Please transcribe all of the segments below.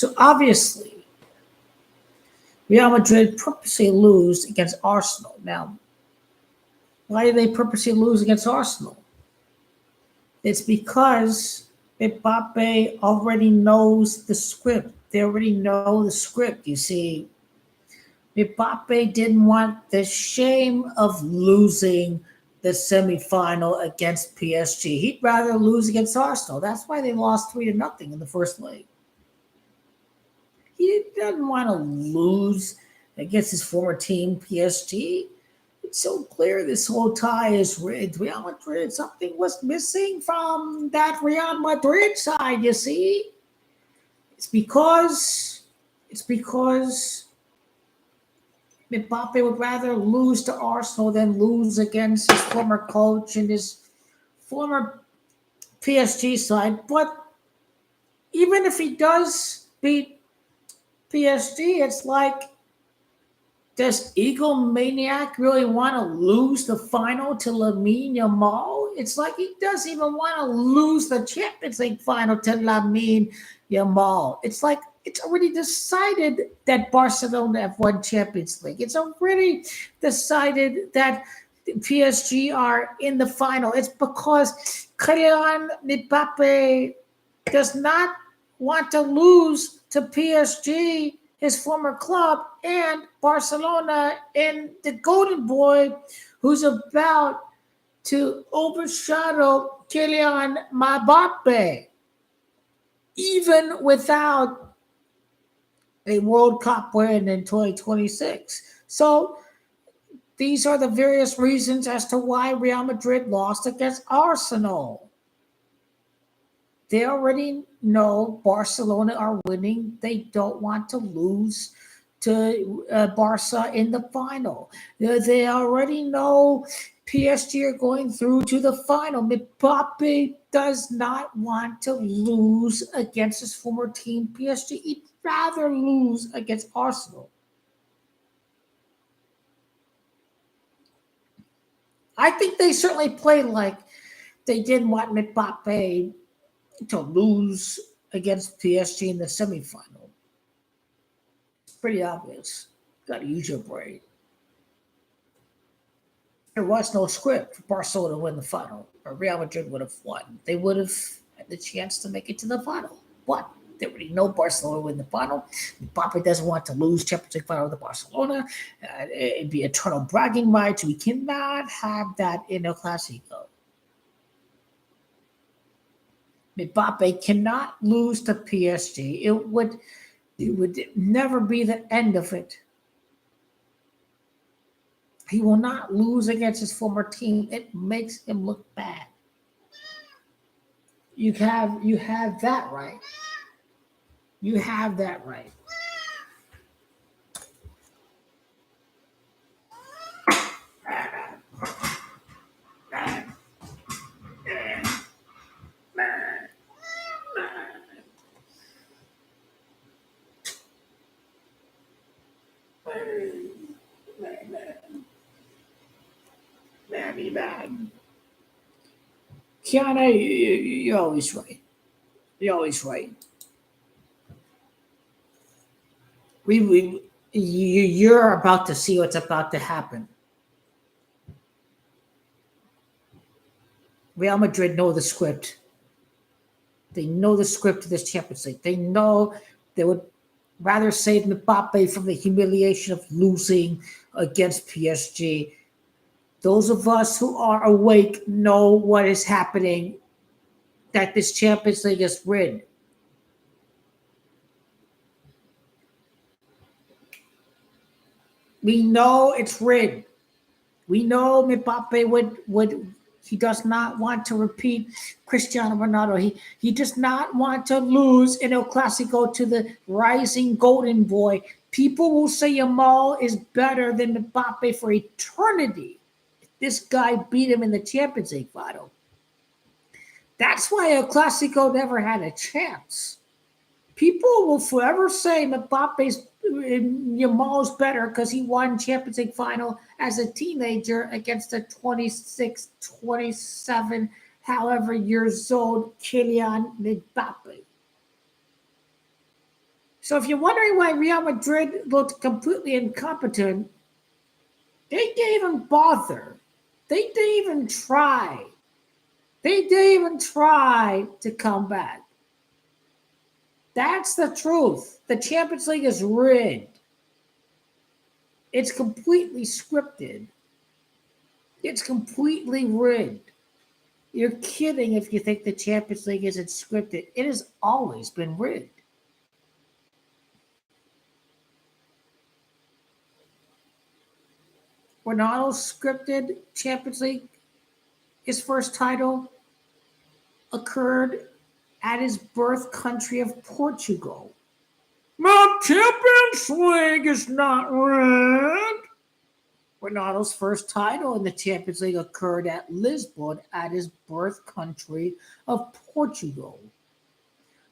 So obviously, Real Madrid purposely lose against Arsenal. Now, why do they purposely lose against Arsenal? It's because Mbappe already knows the script. They already know the script. You see, Mbappe didn't want the shame of losing the semifinal against PSG. He'd rather lose against Arsenal. That's why they lost 3-0 in the first leg. He doesn't want to lose against his former team, PSG. It's so clear this whole tie is rigged. Real Madrid, something was missing from that Real Madrid side, you see. It's because Mbappe would rather lose to Arsenal than lose against his former coach and his former PSG side. But even if he does beat PSG, it's like, does egomaniac really want to lose the final to Lamine Yamal? It's like he doesn't even want to lose the Champions League final to Lamine Yamal. It's like it's already decided that Barcelona have won Champions League. It's already decided that PSG are in the final. It's because Kylian Mbappe does not want to lose to PSG, his former club, and Barcelona, and the golden boy who's about to overshadow Kylian Mbappe, even without a World Cup win in 2026. So these are the various reasons as to why Real Madrid lost against Arsenal. They already know Barcelona are winning. They don't want to lose to Barca in the final. They already know PSG are going through to the final. Mbappe does not want to lose against his former team, PSG. He'd rather lose against Arsenal. I think they certainly played like they didn't want Mbappe to lose against PSG in the semifinal. It's pretty obvious. Got to use your brain. There was no script for Barcelona to win the final, or Real Madrid would have won. They would have had the chance to make it to the final, but they already know Barcelona will win the final. Mbappe doesn't want to lose Champions League final with Barcelona. It'd be eternal bragging rights. We cannot have that in a Clasico. Mbappe cannot lose to PSG. It would never be the end of it. He will not lose against his former team. It makes him look bad. You have that right. You have that right. Kiana, you're always right. You're always right. You're about to see what's about to happen. Real Madrid know the script. They know the script of this Champions League. They know they would rather save Mbappe from the humiliation of losing against PSG. Those of us who are awake know what is happening, that this Champions League is rigged. We know it's rigged. We know Mbappe would he does not want to repeat Cristiano Ronaldo. He does not want to lose in El Clasico to the rising golden boy. People will say Yamal is better than Mbappe for eternity. This guy beat him in the Champions League final. That's why El Clasico never had a chance. People will forever say Mbappe's Yamal's better because he won Champions League final as a teenager against a 26, 27, however years old Kylian Mbappe. So if you're wondering why Real Madrid looked completely incompetent, they didn't even bother. They didn't even try. They didn't even try to come back. That's the truth. The Champions League is rigged. It's completely scripted. It's completely rigged. You're kidding if you think the Champions League isn't scripted. It has always been rigged. Ronaldo's scripted Champions League, his first title, occurred at his birth country of Portugal. The Champions League is not rigged. Ronaldo's first title in the Champions League occurred at Lisbon at his birth country of Portugal.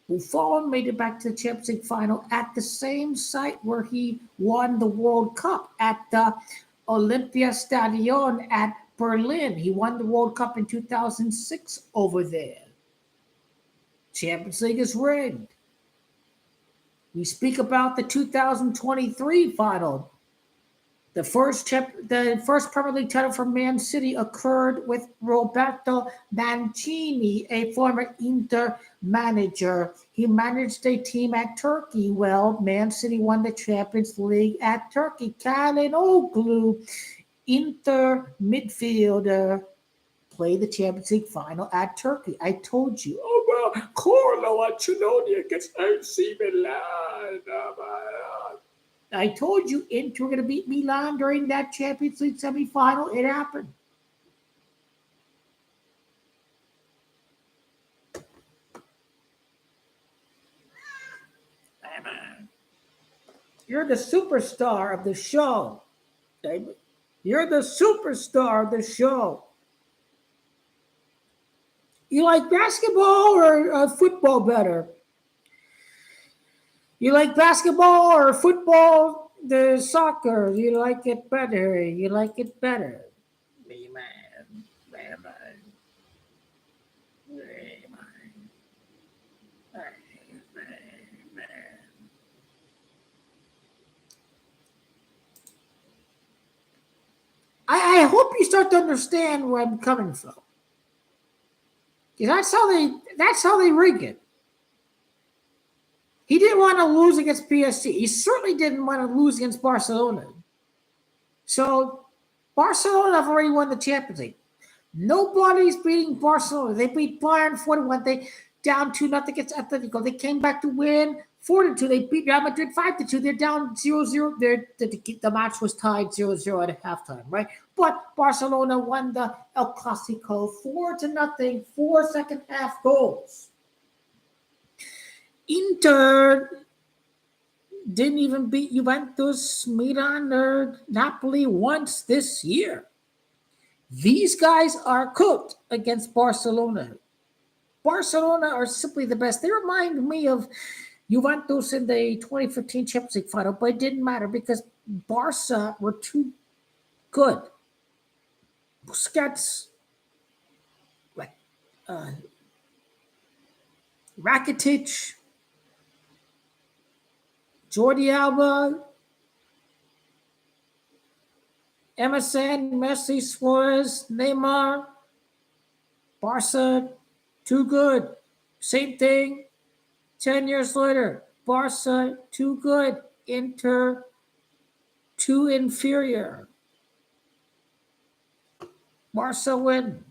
Buffon made it back to the Champions League final at the same site where he won the World Cup, at the Olympiastadion at Berlin. He won the World Cup in 2006 over there. Champions League is rigged. We speak about the 2023 final. The first Premier League title for Man City occurred with Roberto Mancini, a former Inter manager. He managed a team at Turkey. Well, Man City won the Champions League at Turkey. Calhanoglu, Inter midfielder, played the Champions League final at Turkey. I told you. Oh, well, Carlo Ancelotti against AC Milan. Oh, my God. I told you Inter were going to beat Milan during that Champions League semifinal. It happened. You're the superstar of the show, David. You're the superstar of the show. You like basketball or football better? You like basketball or football, the soccer? You like it better. You like it better. I hope you start to understand where I'm coming from. That's how they rig it. He didn't want to lose against PSG. He certainly didn't want to lose against Barcelona. So Barcelona have already won the Champions League. Nobody's beating Barcelona. They beat Bayern 4-1. They down 2-0 against Atletico. They came back to win 4-2. They beat Real Madrid 5-2. They're down 0-0. The match was tied 0-0 at halftime, right? But Barcelona won the El Clasico 4-0, 4 second half goals. Inter didn't even beat Juventus, Milan, or Napoli once this year. These guys are cooked against Barcelona. Barcelona are simply the best. They remind me of Juventus in the 2015 Champions League final, but it didn't matter because Barca were too good. Busquets, Rakitic, Jordi Alba, MSN, Messi, Suarez, Neymar, Barca, too good. Same thing 10 years later. Barca, too good. Inter, too inferior. Barca win.